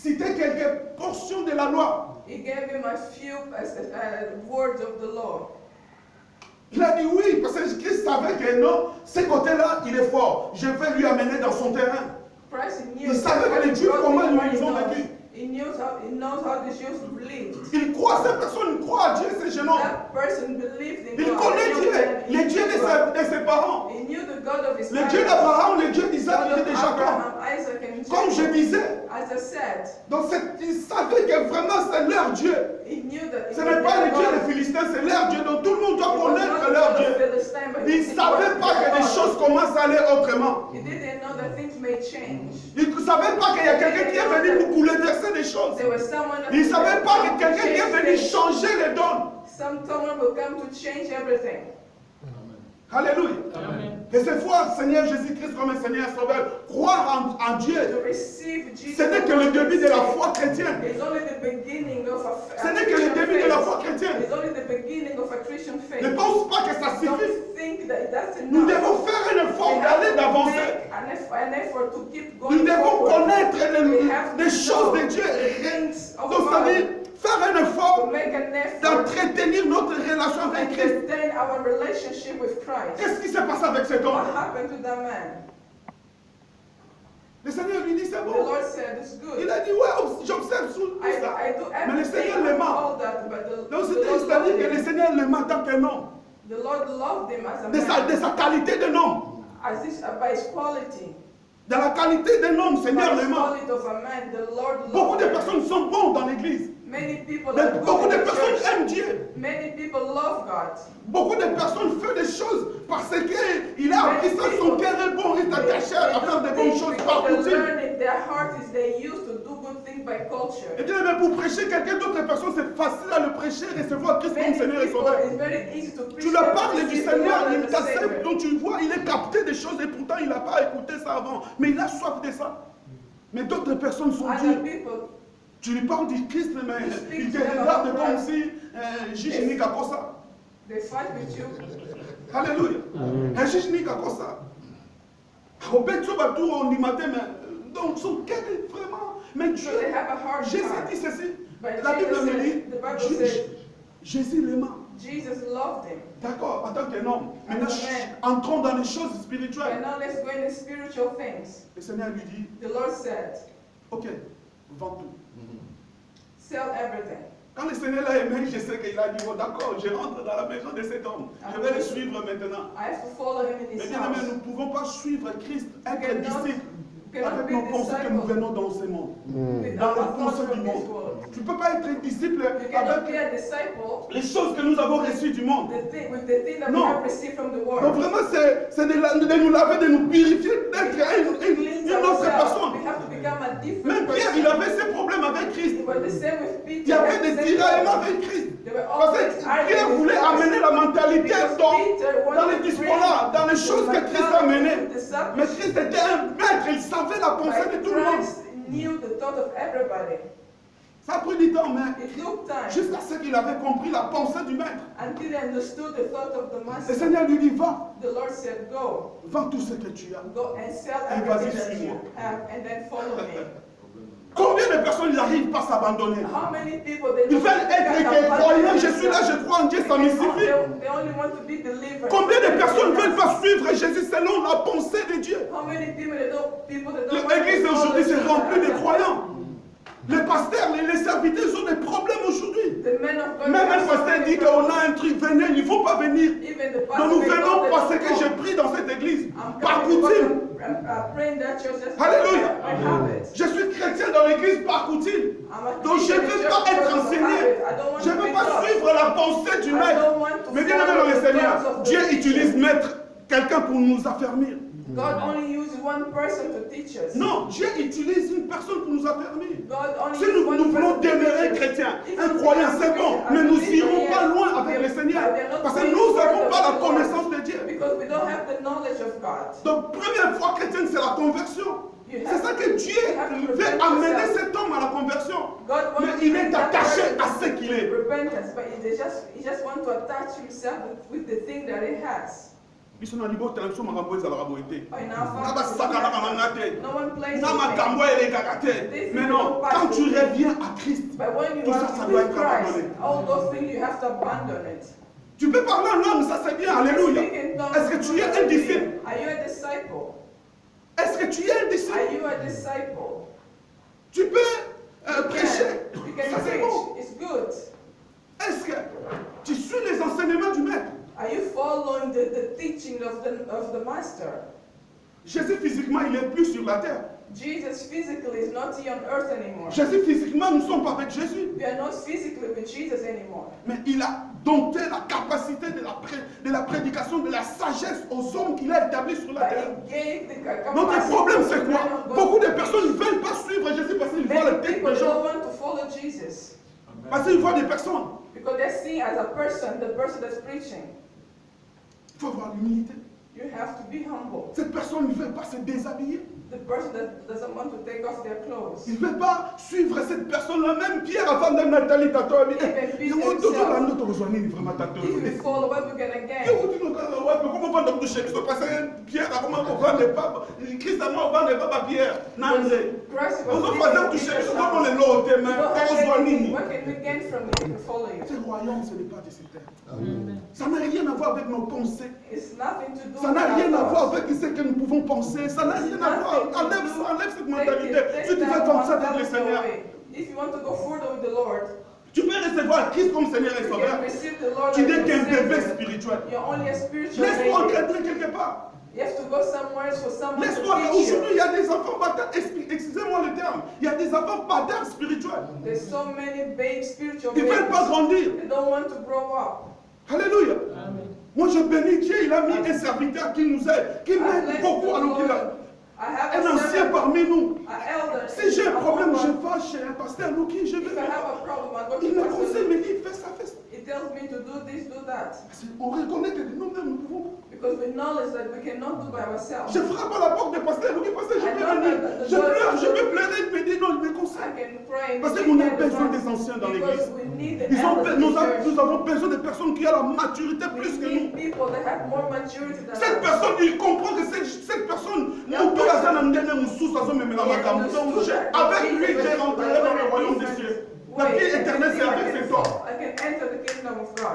citer quelques portions de la loi. He gave him a few words of the law. Il a dit oui, parce que Christ savait que non, ce côté-là, il est fort. Je vais lui amener dans son terrain. Il savait que les Juifs, comment ils ont vécu. He knows how the Jews lived. Il croit, cette personne croit à Dieu, c'est gênant. That person believed in Il God. connaît Dieu, les dieux de ses parents. He knew the God of his Le Dieu d'Abraham, le Dieu d'Isaac, le Dieu de Jacob. Isaac and Comme je disais. As I said. Donc ils savaient que vraiment c'est leur Dieu. He knew that Ce n'est pas le Dieu des Philistins, c'est leur Dieu. Donc tout le monde doit connaître leur Dieu. Ils ne savaient pas que les choses commencent à aller autrement. He didn't know that things may change. Ils ne savaient pas qu'il y a quelqu'un qui est venu pour bouleverser des choses. Ils ne savaient pas que quelqu'un qui est venu changer les dons. Someone will come to change everything. Alléluia. Et cette fois, Seigneur Jésus-Christ comme un Seigneur Sauveur, croire en Dieu, ce n'est que le début de la foi chrétienne. Ce n'est que le début de la foi chrétienne. Ne pense pas que ça suffit. Nous devons faire un effort d'aller d'avancer. Nous devons connaître les choses de Dieu. Donc, ça veut dire faire un effort d'entretenir notre relation avec Christ. Qu'est-ce qui s'est passé avec cet homme? Le Seigneur lui dit c'est bon. Il a dit ouais, j'observe tout ça. Mais le Seigneur l'aimait. Donc c'est-à-dire que le Seigneur l'aimait en tant qu'un homme. De sa qualité d'un homme. De la qualité d'un homme, Seigneur l'aimait. Beaucoup de personnes sont bonnes dans l'église. Beaucoup de personnes aiment Dieu. Beaucoup de personnes font des choses parce qu'il a appris ça, son cœur est bon, il est attaché à faire de bonnes choses par coutume. Et bien, mais pour prêcher quelqu'un d'autre personne, c'est facile à le prêcher et recevoir Christ comme Seigneur et Sauveur. Tu leur parles du Seigneur, il t'accepte, donc tu vois, il est capté des choses et pourtant il n'a pas écouté ça avant. Mais il a soif de ça. Mais d'autres personnes sont dures. Tu lui parles du Christ, mais il te regarde comme si juge n'y qu'à ça. Alléluia. Un juge n'y qu'à ça. Au Béthio Batou, on dit matin, mais donc son cœur est vraiment. Mais Dieu, Jésus dit ceci. La Bible me dit, Jésus l'aima. D'accord, en tant qu'un homme. Maintenant, entrons dans les choses spirituelles. Le Seigneur lui dit, ok, vends tout. Sell everything. Quand le Seigneur l'a aimé, je sais qu'il a dit, oh, d'accord, je rentre dans la maison de cet homme. Je vais le suivre maintenant. Mais bien aimé, nous ne pouvons pas suivre Christ, être disciple, avec nos pensées que nous venons dans ce monde. Dans les pensées du monde. Tu ne peux pas être disciple avec les choses que nous avons reçues du monde. Non. Donc vraiment, c'est de nous laver, de nous purifier, d'être une autre personne. Même Pierre, il avait ses problèmes avec Christ. Il y avait des tiraillements avec Christ. Parce que Pierre voulait amener la mentalité dans les discours-là, dans les choses que Christ a amenées. Mais Christ était un maître, il savait la pensée de tout le monde. Ça a pris du temps, mais jusqu'à ce qu'il avait compris la pensée du maître. Le Seigneur lui dit, va. Vends tout ce que tu as. Et vas-y, suis-moi. Combien de personnes n'arrivent pas à s'abandonner? Ils veulent être croyants, je suis là, je crois en Dieu, ça me suffit. Combien de personnes ne veulent pas suivre Jésus selon la pensée de Dieu? L'église aujourd'hui s'est remplie de croyants. Les pasteurs, les serviteurs, ils ont des problèmes aujourd'hui. Même un pasteur dit qu'on a un truc, venez, il ne faut pas venir. Donc nous venons parce que j'ai pris dans cette église, par coutume. Alléluia. Je suis chrétien dans l'église par coutume. Donc je ne veux pas être enseigné. Je ne veux pas suivre la pensée du maître. Mais bien aimé dans le Seigneur, Dieu utilise maître, quelqu'un pour nous affermir. Non, Dieu utilise une personne pour nous affermir. Si nous voulons demeurer chrétiens, un croyant, c'est bon, mais nous n'irons pas loin avec le Seigneur. Parce que nous n'avons pas la connaissance de Dieu. Donc, première fois chrétienne, c'est la conversion. C'est ça que Dieu veut amener cet homme à la conversion. Mais il est attaché à ce qu'il est. Ils sont dans les bottes, ils sont dans les bottes, ils sont dans les bottes. No one plays Mais non, quand tu reviens à Christ, tout ça, ça doit être abandonné. All those things you have to abandon it. Tu peux parler en langue, ça c'est bien, alléluia. Est-ce que tu es un disciple? Are you a disciple? Est-ce que tu es un disciple? Are you a disciple? Tu peux prêcher, You can ça c'est preach. bon. It's good. Est-ce que tu suis les enseignements du maître? Are you following the teaching of the master? Jésus physiquement, il est plus sur la terre. Jesus physically is not here on earth anymore. Jésus physiquement, nous ne sommes pas avec Jésus. We are not physically with Jesus anymore. Mais il a dompté la capacité de la prédication, de la sagesse aux hommes qu'il a établis sur la terre. Notre problème, c'est quoi? Beaucoup de personnes ne veulent pas suivre Jésus parce qu'ils voient le tête des gens. Parce qu'ils voient des personnes. Because they're seen as a person, the person that's preaching. Il faut avoir l'humilité. You have to be humble. Cette personne ne veut pas se déshabiller. The person that doesn't want to take off their clothes. Il ne veut pas suivre cette personne-là. Même Pierre, avant de Nathalie, t'as toi, il dit, toujours la note rejoignée, vraiment, t'as toi. If you fall away again again. Comment on va donc toucher? Parce que Pierre, comment on va ne pas, Christ a moi, on va ne pas Pierre. Nandré. On va pas toucher, comment les lots, mais on rejoignit. What can we gain from you to follow you? Ce royaume, ce n'est pas de cette terre. Ça n'a rien à voir avec nos pensées. It's nothing to do. Ça n'a rien à voir avec ce que nous pouvons penser. Ça n'a rien à voir. Enlève cette mentalité. Si tu veux comme ça avec le Seigneur, if you want to go further with the Lord, tu peux recevoir Christ comme Seigneur et Sauveur. Tu n'es qu'un bébé spirituel. Laisse-toi encadrer quelque part. You have to go somewhere for someone to Laisse-toi. teach you. Aujourd'hui, il y a des enfants bâtards. Excusez-moi le terme. Il y a des enfants bâtards spirituels. There's so many babes, spiritual Ils ne veulent pas grandir. They don't want to grow up. Alléluia. Moi, je bénis Dieu. Il a mis un serviteur qui nous aide, qui m'aide beaucoup alors qu'il a un ancien parmi nous. Si j'ai un problème, je vais chez un pasteur Luki, je vais. Il me conseille, me dit, fais ça, fais ça. He tells me to do this, do that. On reconnaît que nous-mêmes, nous pouvons pas. Because we knowledge that we cannot do by ourselves. Je frappe à la porte du pasteur Luki, pasteur, je peux venir. Je pleure, je peux pleurer, il me dit non, il me conseille. Parce qu'on a besoin des anciens dans l'église. Nous avons besoin de personnes qui ont la maturité plus que nous. Cette personne, il comprend que cette personne, avec lui, j'ai rentré dans le royaume des cieux. La vie éternelle, c'est avec cet homme.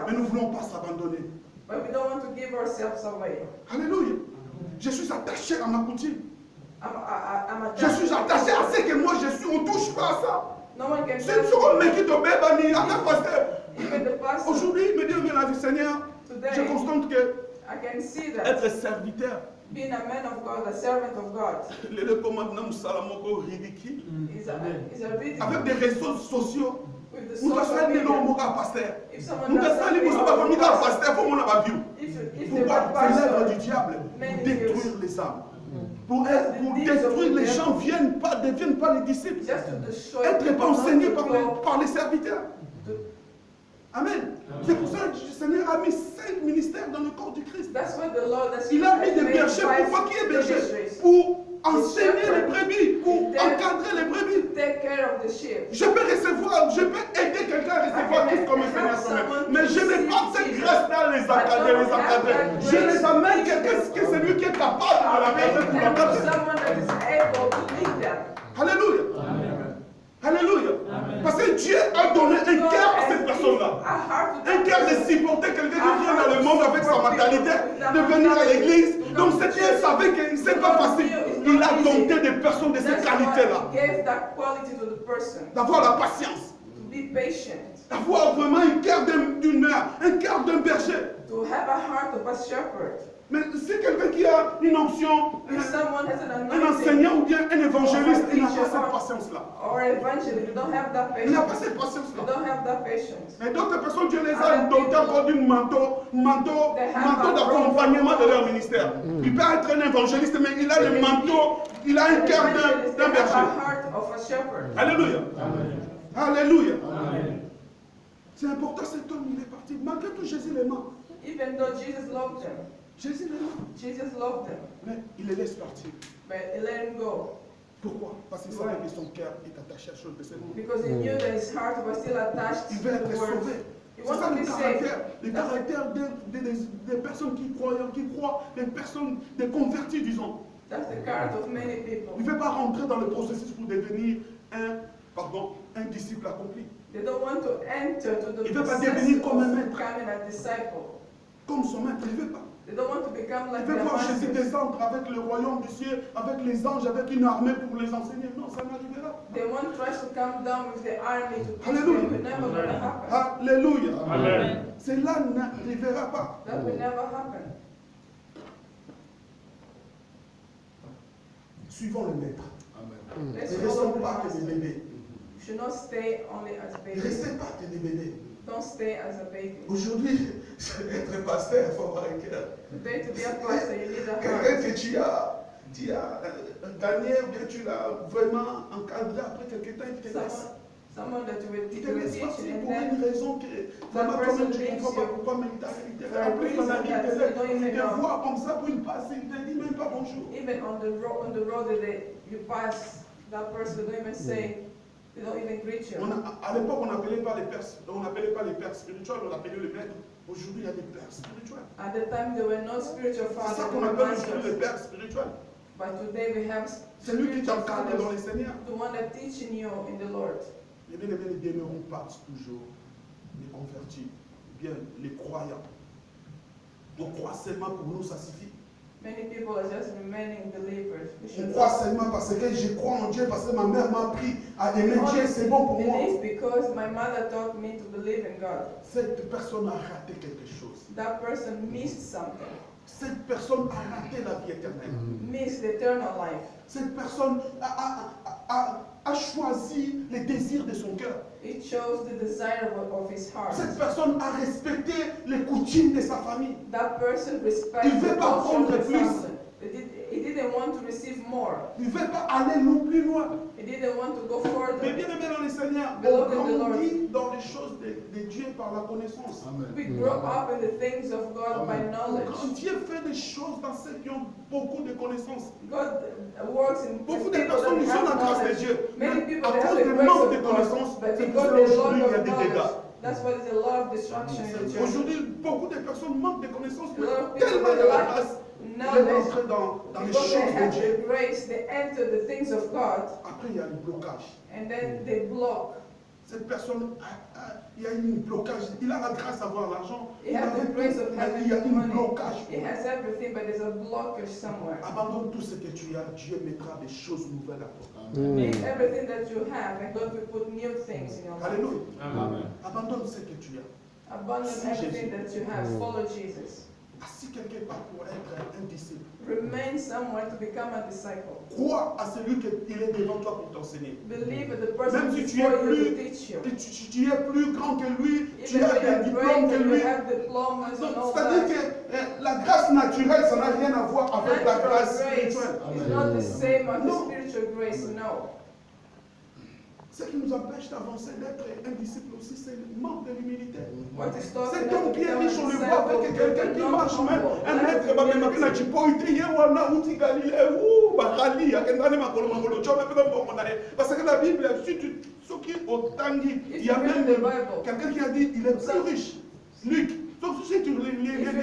Mais nous ne voulons pas s'abandonner. Alléluia. Je suis attaché à ma coutume. Je suis attaché à ce que moi je suis. On ne touche pas à ça. C'est une seconde, mais qui te bébé, à ta pasteur. Aujourd'hui, il me dit, mais la Seigneur, je constate que être serviteur, being a man of God, a servant of God, le commandement Salamoko ridicule, is a ridicule. avec des réseaux sociaux. With the Nous social media. pasteur. If someone Nous does something wrong, pasteur, faut mon abaviou. if the Pourquoi? bad C'est l'œuvre pastor, du diable many pour détruire views. les âmes. Pour détruire les gens, ne deviennent pas les disciples. Just to destroy Être people, enseigné not to go par les serviteurs. Amen. C'est pour ça que le Seigneur a mis 5 ministères dans le corps du Christ. That's what the Lord has Il a mis des made bergers. Pourquoi qui est berger? ministries. Pour enseigner les brebis, pour encadrer les brebis. Take care of the sheep. Je peux recevoir, je peux aider quelqu'un à recevoir Christ comme un Seigneur Sauveur. Mais je n'ai pas cette grâce-là les encadrer. Je les amène quelqu'un que c'est lui qui est capable de l'encadrer pour l'encadrer. Someone that is able to lead them. Alléluia. Alléluia. Parce que Dieu a donné un cœur à cette personne-là. Un cœur de supporter quelqu'un qui vient dans le monde avec sa mentalité, de venir à l'église. Donc cet Dieu savait que ce n'est pas facile. Il a dompté des personnes de cette qualité-là. D'avoir la patience. D'avoir vraiment un cœur d'une mère, un cœur d'un berger. Mais c'est quelqu'un qui a une onction, un enseignant ou bien un évangéliste, il n'a pas cette patience-là. Il n'a pas cette patience-là. Mais d'autres personnes, Dieu les a dotés encore d'un manteau d'accompagnement de leur ministère. Il peut être un évangéliste, mais il a le manteau, il a un cœur d'un berger. Alléluia. Alléluia. C'est important, cet homme, il est parti. Malgré tout, Jésus l'aimait. Even though Jesus loved him. Jésus l'aimait. Jesus loved him. Mais il le laisse partir. But he let him go. Pourquoi? Parce qu'il savait que son cœur est attaché à la chose de ce monde. Because he knew that his heart was still attached Il to veut the être word. sauvé. He C'est ça le caractère. Le caractère des personnes qui croient, des personnes, des convertis, disons. That's the character of many people. Il ne veut pas rentrer dans le processus pour devenir un disciple accompli. They don't want to enter to the Il ne veut pas process devenir of comme un maître. becoming a disciple. Comme son maître, il ne veut pas. They don't want to become like Il veut their voir Jésus masters. descendre avec le royaume du ciel, avec les anges, avec une armée pour les enseigner. Non, ça n'arrivera. They want Christ to come down with the army to teach Alléluia. them, but never going to happen. Alléluia. Amen. Cela n'arrivera pas. That will never happen. Suivons le maître. Let's Ne follow restons the pas que des master. bébés. You should not stay only as Ne babies. restez pas que des bébés. Don't stay as a baby. Aujourd'hui, être pasteur, il faut avoir un cœur. Today, to be a pastor, you need a Quelqu'un heart. que tu as gagné ou bien tu l'as vraiment encadré après quelques temps, il te laisse. Someone that you will Il teach, te you will laisse teach, partir and pour then une raison que vraiment toi-même tu ne comprends pas pourquoi, mais il t'a en plus dans la vie, il te voit comme ça pour une passe, il ne te dit même pas bonjour. even on the road that you pass, that person they don't even say, they don't even greet you. À l'époque, on n'appelait pas les pères spirituels, on appelait les maîtres. Aujourd'hui, il y a des pères spirituels. At the time, there were no spiritual C'est fathers, ça there qu'on were appelle aujourd'hui les masters. pères spirituels. But today we have C'est lui qui spiritual t'encadre dans fathers, les Seigneurs. the one that teaching you in the Lord. Les bien-aimés ne demeureront pas toujours les convertis, bien les croyants. On croit seulement pour nous, ça suffit. Many people are just remaining believers. We On should croit not seulement parce que je crois en Dieu, parce que ma mère m'a appris à aimer Dieu, c'est bon pour moi. believe because my mother taught me to believe in God. Cette personne a raté quelque chose. That person missed something, Cette personne a raté la vie éternelle. missed eternal life. Cette personne a choisi les désirs de son cœur. He chose the desire of his heart. Cette personne a respecté les coutumes de sa famille. That person respects Il veut the pas culture of prendre the plus. family. He didn't want to receive more. Il ne veut pas aller non plus loin. He didn't want to go Mais further. bien aimé dans les Seigneurs, on Beloved in the Lord. grandit dans les choses de Dieu par la connaissance. We grow up in the things of God by knowledge. Quand Dieu fait des choses dans ceux qui ont beaucoup de connaissances. God works in Beaucoup de people personnes, that ils ont la have grâce de knowledge. Dieu. Many Mais people à that have cause the du grace manque of de God, connaissances, but c'est pour because cela there's a aujourd'hui il y a lot of des knowledge, dégâts. that's why there's a lot of destruction in the church. Aujourd'hui, beaucoup de personnes manquent de connaissances, A lot of people tellement de that la lack grâce, ils knowledge, entrent dans les because they choses de have Dieu. the grace, they enter the things of God, Après, il y a le blocage. and then they block. Cette personne, il y a un blocage. Il a la grâce d'avoir l'argent. He has the grace of Il having y a un money. blocage. He has everything, but there's a blockage somewhere. Abandonne tout ce que tu as. Dieu mettra des choses nouvelles à toi. Leave everything that you have, and God will put new things in your life. Alléluia. Amen. Abandonne ce que tu as. Abandon Si everything Jésus. that you have. Follow Jesus. Assis quelque part pour être un disciple. Remain somewhere to become a disciple. Crois à celui qui est devant toi pour t'enseigner. Believe in the person Même si tu before es you to plus, teach you. tu es plus grand que lui, tu Even as though you des are diplômes great que and you lui. have diplomas and all C'est-à-dire that, que la grâce naturelle, ça n'a rien à voir avec la natural grâce grace spirituelle. is not the same as the No. spiritual grace, no. Ce qui nous empêche d'avancer, d'être un disciple aussi, c'est le manque de l'humilité. What is talking Cet homme qui est riche, on le voit about avec quelqu'un qui marche même, un maître, disciple, même qui n'a pas été hier, on a outil Galilée, Bahali, il y a quelqu'un qui m'a dit, parce que la Bible, si tu, ce qui est au Tanguy, il y a même quelqu'un qui a dit, il est plus riche. Luc. Donc si tu lis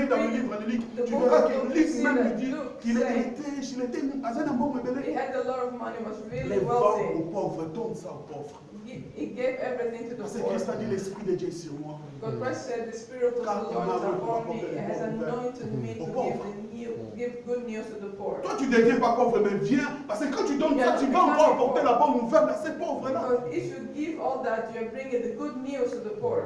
dans le livre de Luc, tu verras que Luc même lui dit qu'il était riche, il était à un moment He had a lot of money, was les really vend wealthy. aux pauvres, donne ça aux pauvres. He gave everything to Parce the que poor. Christ a dit, l'Esprit de Dieu est sur moi. God Christ said, the Spirit of the Lord is upon me. He has anointed me to give good news to the poor. Toi, tu ne deviens pas pauvre, mais viens. Parce que quand tu donnes ça, tu vas encore apporter la bonne nouvelle à ces pauvres-là. Because if you give all that, you are bringing the good news to the poor.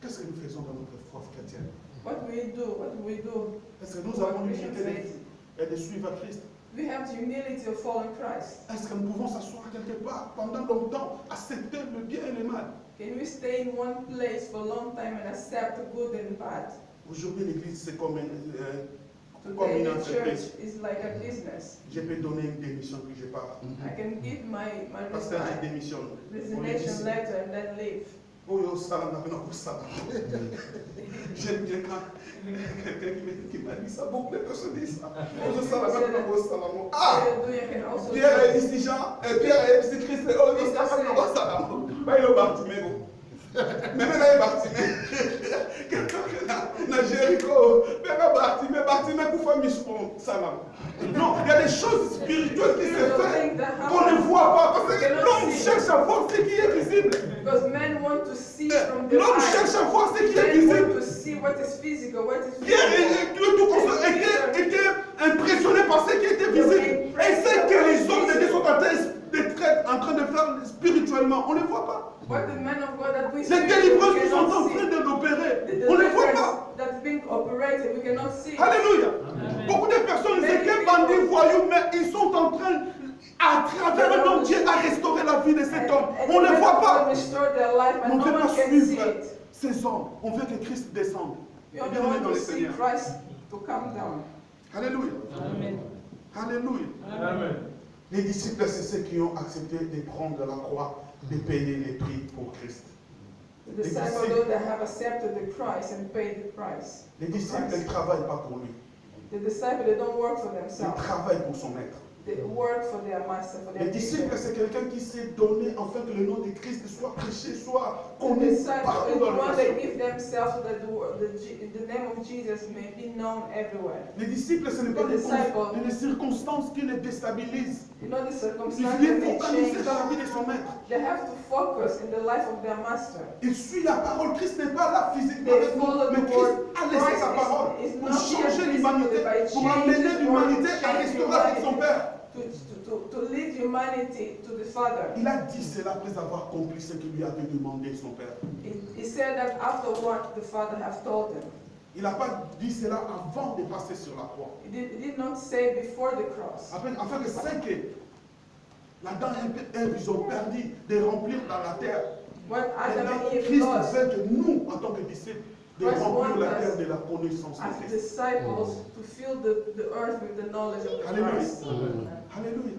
Qu'est-ce que nous faisons dans notre foi chrétienne? What do we do? What do we do? Est-ce que nous avons l'humilité de suivre Christ? We have the humility of following Christ. Est-ce que nous pouvons s'asseoir quelque part pendant longtemps, accepter le bien et le mal? Can we stay in one place for a long time and accept the good and bad? Aujourd'hui, l'église, c'est comme Today, une the church entreprise. is like a business. Je peux donner une démission que je pars. I can give my Pasteur, je démissionne. resignation letter and then leave. Oh, yo, salam, j'aime bien quand quelqu'un qui m'a dit ça, beaucoup de personnes disent ça. Oh, salam, salam. Ah! You can also Pierre est ici, Jean, Pierre est ici, Christ, oh, salam, salam. Bah, il est au Bartimée. Mais là, Bartimée. Dans Jéricho, Bartimée pour faire mission. Non, il y a des choses spirituelles qui se font qu'on ne voit pas. Parce que l'homme cherche à voir ce qui est visible. L'homme cherche à voir ce qui est visible. Pierre était impressionné par ce qui était visible. Et ce que les hommes sont en train de faire spirituellement, on ne voit pas. Les délivrances qui sont en train de l'opérer, on ne les voit pas. Alléluia. Beaucoup de personnes, c'est que bandits voyous, mais ils sont en train, à travers le nom de Dieu, à restaurer la vie de cet homme. On ne les voit pas. On ne veut pas suivre ces hommes. On veut que Christ descende. Bienvenue dans le Seigneur. Alléluia. Alléluia. Amen. Les disciples, c'est ceux qui ont accepté de prendre la croix, de payer les prix pour Christ. Les disciples, ils ne travaillent pas pour lui. Ils travaillent pour son maître. Les disciples, c'est quelqu'un qui s'est donné afin que le nom de Christ soit prêché, soit connu partout dans le monde. Les disciples, ce n'est pas des circonstances qui les déstabilisent. Ils viennent focaliser dans la vie de son maître. Il suit la parole. Christ n'est pas là physiquement avec nous, mais Christ a laissé sa parole pour changer l'humanité, pour amener l'humanité à restaurer avec son Père. To lead humanity to the Father. Il a dit cela après avoir accompli ce que lui avait demandé son Père. He said that after what the Father has told him. Il n'a pas dit cela avant de passer sur la croix. He did not say before the cross. Afin que c'est que l'Adam et Ève, ils ont perdu de remplir dans la terre. Christ veut que nous, en tant que disciples, de remplir la terre de la connaissance de Christ. Alléluia. Alléluia.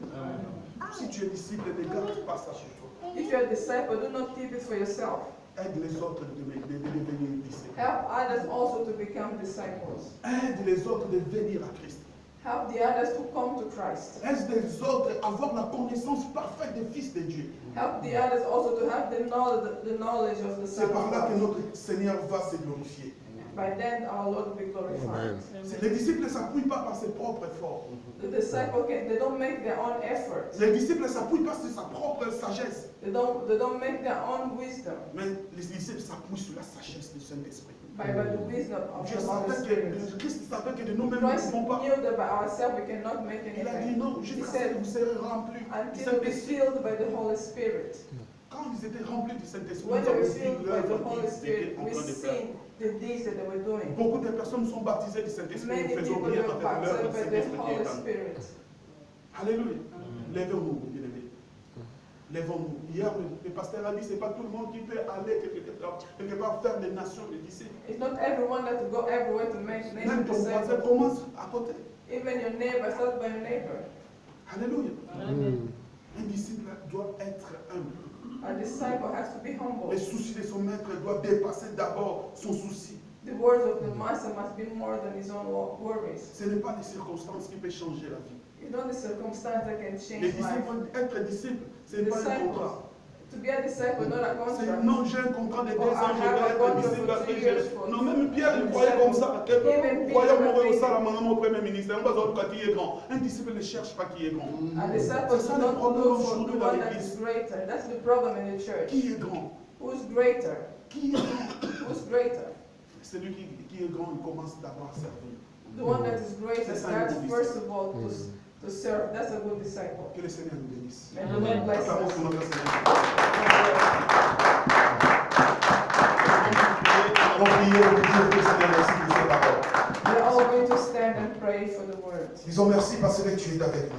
Si tu es disciple, ne garde pas ça sur toi. If you are a disciple, do not keep it for yourself. Aide les autres de devenir disciples. Help others also to become disciples. Aide les autres de venir à Christ. Help the others to come to Christ. Aide les autres à avoir la connaissance parfaite des fils de Dieu. Help the others also to have the knowledge of the Son. C'est par là que notre Seigneur va se glorifier. By then our Lord will be glorified. Les disciples ne s'appuient pas par ses propres efforts. The disciples they don't make their own efforts. Les disciples ne s'appuient pas sur sa propre sagesse. They don't make their own wisdom. Mais les disciples s'appuient sur la sagesse du Saint-Esprit. By the wisdom of the Holy Spirit. Christ savait que de nous-mêmes nous ne pouvons pas. Il a dit non, jusqu'à ce que vous serez remplis. Until be filled by the Holy Spirit. Quand ils étaient remplis du Saint-Esprit, ils avaient vu l'œuvre qu'ils étaient en train de faire. Beaucoup de personnes sont baptisées du Saint-Esprit, nous faisons rien avec l'œuvre du Saint-Esprit. Alléluia. Lèvons-nous, bien-aimés. Lèvons-nous. Hier, le pasteur a dit, ce n'est pas tout le monde qui peut aller quelque part faire des nations de disciples. It's not everyone that will go everywhere to make nations. Même ton voisin commence à côté. Even your neighbor, start by your neighbor. Alléluia. Un disciple doit être humble. A disciple has to be humble. Les soucis de son maître doivent dépasser d'abord son souci. The words of the master must be more than his own worries. Ce n'est pas les circonstances qui peuvent changer la vie. It's not the circumstance that can change life. Les disciples, être disciple, ce n'est pas un contrat. To be a disciple, not a contract. Non, j'ai un contrat de 2 ans, je vais être disciple après. Non, même Pierre, il croyait comme ça. Croyait mourir au salaman au premier ministre. On va dire qui est grand. Un disciple ne cherche pas qui est grand. C'est ça le problème aujourd'hui dans l'église. That's the problem in the church. Qui est grand? Who's greater? Qui est grand? Who's greater? Celui qui est grand, il commence d'abord à servir. The one that is greater starts first of all to serve. That's a good disciple. Que le Seigneur nous bénisse. Amen. Bless us. We're all going to stand and pray for the words. Disons merci parce que tu es avec nous.